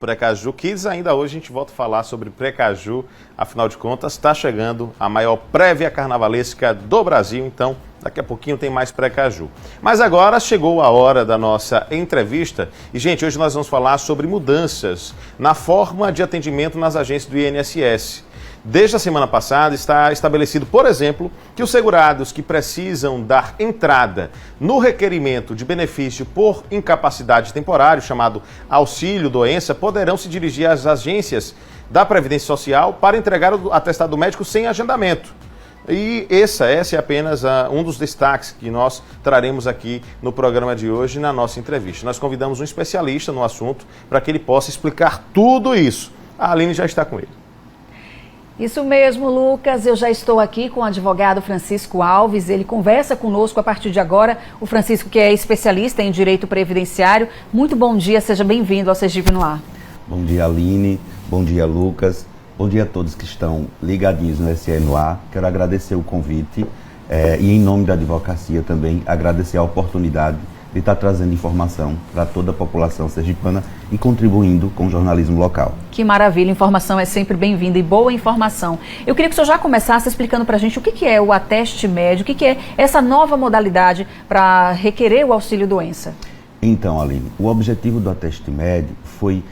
Precaju Kids, ainda hoje a gente volta a falar sobre Precaju, afinal de contas está chegando a maior prévia carnavalesca do Brasil, então daqui a pouquinho tem mais Precaju. Mas agora chegou a hora da nossa entrevista e, gente, hoje nós vamos falar sobre mudanças na forma de atendimento nas agências do INSS. Desde a semana passada está estabelecido, por exemplo, que os segurados que precisam dar entrada no requerimento de benefício por incapacidade temporária, chamado auxílio-doença, poderão se dirigir às agências da Previdência Social para entregar o atestado médico sem agendamento. E esse é apenas um dos destaques que nós traremos aqui no programa de hoje, na nossa entrevista. Nós convidamos um especialista no assunto para que ele possa explicar tudo isso. A Aline já está com ele. Isso mesmo, Lucas. Eu já estou aqui com o advogado Francisco Alves. Ele conversa conosco a partir de agora. O Francisco, que é especialista em direito previdenciário. Muito bom dia, seja bem-vindo ao Sergipe no Ar. Bom dia, Aline. Bom dia, Lucas. Bom dia a todos que estão ligadinhos no SE no Ar. Quero agradecer o convite e, em nome da advocacia também, agradecer a oportunidade de estar trazendo informação para toda a população sergipana e contribuindo com o jornalismo local. Que maravilha, informação é sempre bem-vinda e boa informação. Eu queria que o senhor já começasse explicando para a gente o que é o ateste médio, o que é essa nova modalidade para requerer o auxílio-doença. Então, Aline, o objetivo do ateste médio foi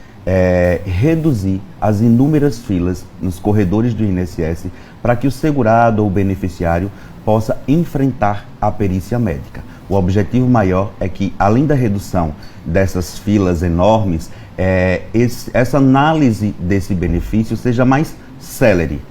reduzir as inúmeras filas nos corredores do INSS para que o segurado ou o beneficiário possa enfrentar a perícia médica. O objetivo maior é que, além da redução dessas filas enormes, essa análise desse benefício seja mais célere.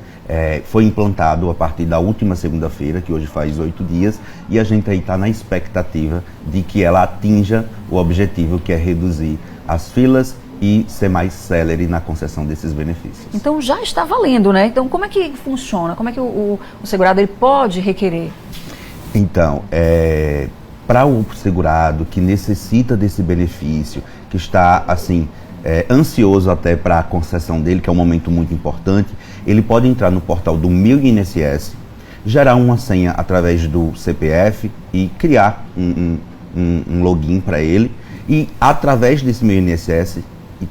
Foi implantado a partir da última segunda-feira, que hoje faz 8 dias, e a gente aí está na expectativa de que ela atinja o objetivo, que é reduzir as filas e ser mais célere na concessão desses benefícios. Então já está valendo, né? Então como é que funciona? Como é que o segurado ele pode requerer? Então, para o segurado que necessita desse benefício, que está assim ansioso até para a concessão dele, que é um momento muito importante, ele pode entrar no portal do Meu INSS, gerar uma senha através do CPF e criar um login para ele. E através desse Meu INSS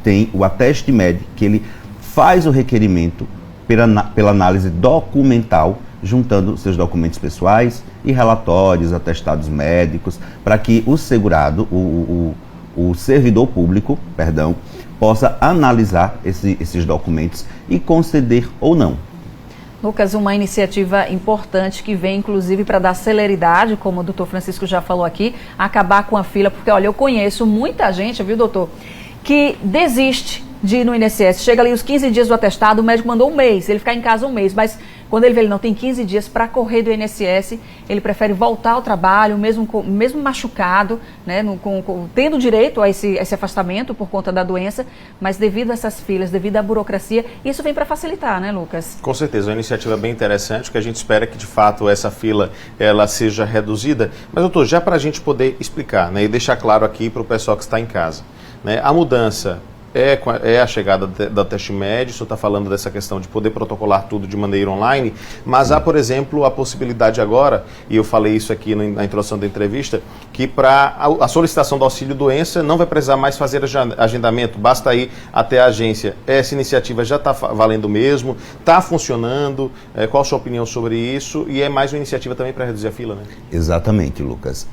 tem o ateste médio, que ele faz o requerimento pela análise documental, juntando seus documentos pessoais e relatórios, atestados médicos, para que o segurado, o servidor público, possa analisar esses documentos e conceder ou não. Lucas, uma iniciativa importante que vem, inclusive, para dar celeridade, como o doutor Francisco já falou aqui, acabar com a fila, porque, olha, eu conheço muita gente, viu, doutor, que desiste de ir no INSS, chega ali os 15 dias do atestado, o médico mandou um mês, ele ficar em casa um mês, mas quando ele vê ele não tem 15 dias para correr do INSS, ele prefere voltar ao trabalho, mesmo machucado, né, tendo direito a esse afastamento por conta da doença, mas devido a essas filas, devido à burocracia, isso vem para facilitar, né, Lucas? Com certeza, é uma iniciativa bem interessante, que a gente espera que de fato essa fila ela seja reduzida. Mas, doutor, já para a gente poder explicar, né, e deixar claro aqui para o pessoal que está em casa, né, a mudança é a chegada do teste médio. O senhor está falando dessa questão de poder protocolar tudo de maneira online, mas há, por exemplo, a possibilidade agora, e eu falei isso aqui na introdução da entrevista, que para a solicitação do auxílio-doença não vai precisar mais fazer agendamento, basta ir até a agência. Essa iniciativa já está valendo mesmo, está funcionando, qual a sua opinião sobre isso? E é mais uma iniciativa também para reduzir a fila, né? Exatamente, Lucas.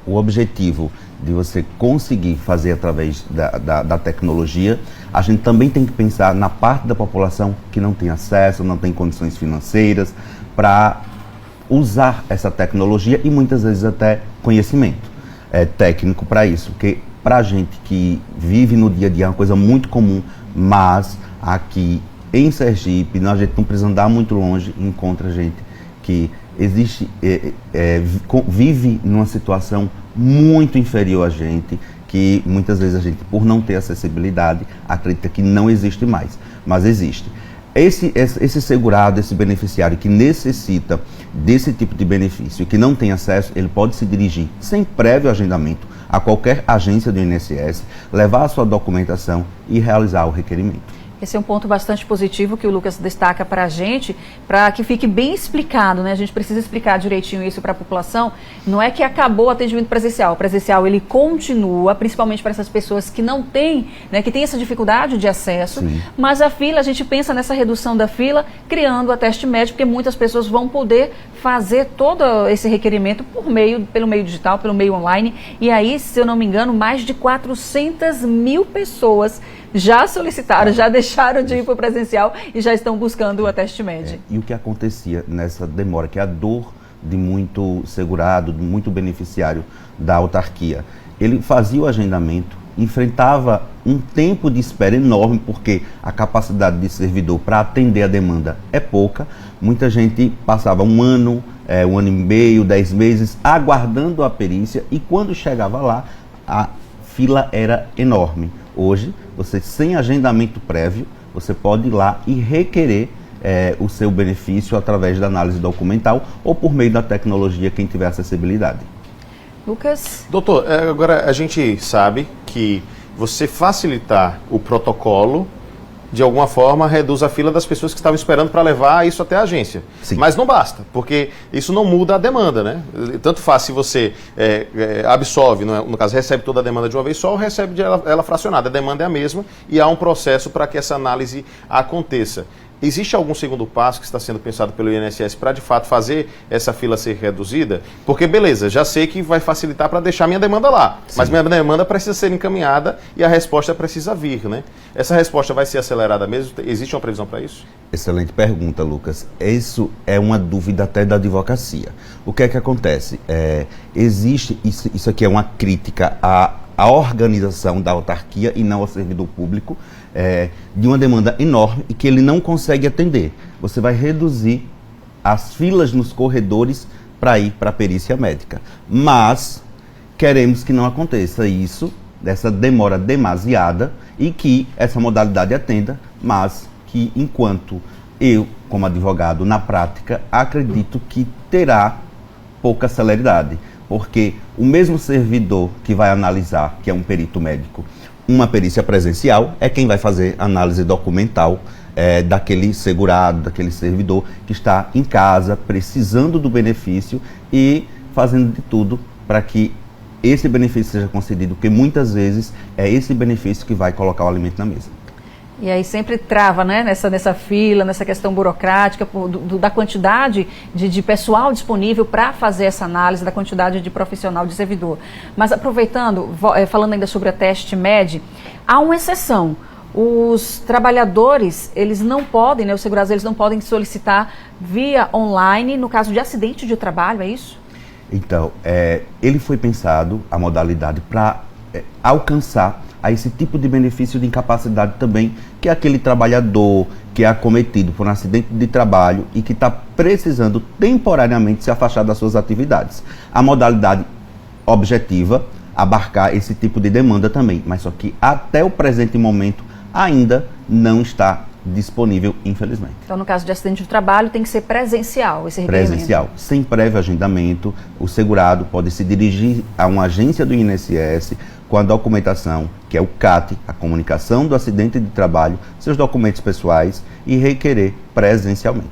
O objetivo de você conseguir fazer através da tecnologia, a gente também tem que pensar na parte da população que não tem acesso, não tem condições financeiras para usar essa tecnologia e muitas vezes até conhecimento técnico para isso, porque para a gente que vive no dia a dia é uma coisa muito comum, mas aqui em Sergipe, a gente não precisa andar muito longe e encontra gente que vive numa situação muito inferior a gente, que muitas vezes a gente, por não ter acessibilidade, acredita que não existe mais, mas existe. Esse segurado, esse beneficiário que necessita desse tipo de benefício, que não tem acesso, ele pode se dirigir sem prévio agendamento a qualquer agência do INSS, levar a sua documentação e realizar o requerimento. Esse é um ponto bastante positivo que o Lucas destaca para a gente, para que fique bem explicado, né? A gente precisa explicar direitinho isso para a população. Não é que acabou o atendimento presencial. O presencial, ele continua, principalmente para essas pessoas que não têm, né, que têm essa dificuldade de acesso. Sim. Mas a fila, a gente pensa nessa redução da fila, criando a teste médico, porque muitas pessoas vão poder fazer todo esse requerimento pelo meio digital, pelo meio online. E aí, se eu não me engano, mais de 400 mil pessoas já solicitaram, já deixaram de ir para o presencial e já estão buscando o teste médico. E o que acontecia nessa demora, que é a dor de muito segurado, de muito beneficiário da autarquia, ele fazia o agendamento, enfrentava um tempo de espera enorme, porque a capacidade de servidor para atender a demanda é pouca. Muita gente passava um ano e meio, 10 meses, aguardando a perícia, e quando chegava lá, a fila era enorme. Hoje, você sem agendamento prévio, você pode ir lá e requerer o seu benefício através da análise documental ou por meio da tecnologia, quem tiver acessibilidade. Lucas? Doutor, agora a gente sabe que você facilitar o protocolo, de alguma forma, reduz a fila das pessoas que estavam esperando para levar isso até a agência. Sim. Mas não basta, porque isso não muda a demanda, né? Tanto faz se você absorve, no caso, recebe toda a demanda de uma vez só, ou recebe ela fracionada. A demanda é a mesma e há um processo para que essa análise aconteça. Existe algum segundo passo que está sendo pensado pelo INSS para, de fato, fazer essa fila ser reduzida? Porque, beleza, já sei que vai facilitar para deixar minha demanda lá. Sim. Mas minha demanda precisa ser encaminhada e a resposta precisa vir, né? Essa resposta vai ser acelerada mesmo? Existe uma previsão para isso? Excelente pergunta, Lucas. Isso é uma dúvida até da advocacia. O que é que acontece? Existe, isso aqui é uma crítica à organização da autarquia e não ao servidor público, de uma demanda enorme e que ele não consegue atender. Você vai reduzir as filas nos corredores para ir para a perícia médica. Mas queremos que não aconteça isso, dessa demora demasiada, e que essa modalidade atenda, mas que enquanto eu, como advogado, na prática, acredito que terá pouca celeridade. Porque o mesmo servidor que vai analisar, que é um perito médico, uma perícia presencial, é quem vai fazer análise documental daquele segurado, daquele servidor que está em casa, precisando do benefício e fazendo de tudo para que esse benefício seja concedido, porque muitas vezes é esse benefício que vai colocar o alimento na mesa. E aí sempre trava, né, nessa fila, nessa questão burocrática, da quantidade de pessoal disponível para fazer essa análise, da quantidade de profissional, de servidor. Mas aproveitando, falando ainda sobre a teste MED, há uma exceção. Os trabalhadores, eles não podem, né, os segurados, eles não podem solicitar via online, no caso de acidente de trabalho, é isso? Então, ele foi pensado, a modalidade, para alcançar a esse tipo de benefício de incapacidade também, que é aquele trabalhador que é acometido por um acidente de trabalho e que está precisando temporariamente se afastar das suas atividades. A modalidade objetiva abarcar esse tipo de demanda também, mas só que até o presente momento ainda não está disponível, infelizmente. Então, no caso de acidente de trabalho, tem que ser presencial esse requerimento? Presencial. Sem prévio agendamento, o segurado pode se dirigir a uma agência do INSS com a documentação, que é o CAT, a comunicação do acidente de trabalho, seus documentos pessoais, e requerer presencialmente.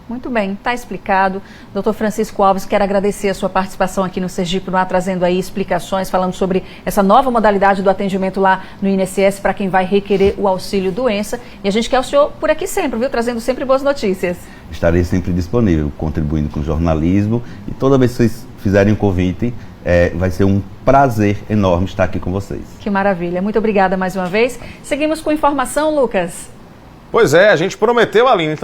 Muito bem, está explicado. Dr. Francisco Alves, quero agradecer a sua participação aqui no Sergipe no Ar, trazendo aí explicações, falando sobre essa nova modalidade do atendimento lá no INSS para quem vai requerer o auxílio doença. E a gente quer o senhor por aqui sempre, viu? Trazendo sempre boas notícias. Estarei sempre disponível, contribuindo com o jornalismo, e toda vez que vocês fizerem um convite, vai ser um prazer enorme estar aqui com vocês. Que maravilha. Muito obrigada mais uma vez. Seguimos com informação, Lucas. Pois é, a gente prometeu, Aline.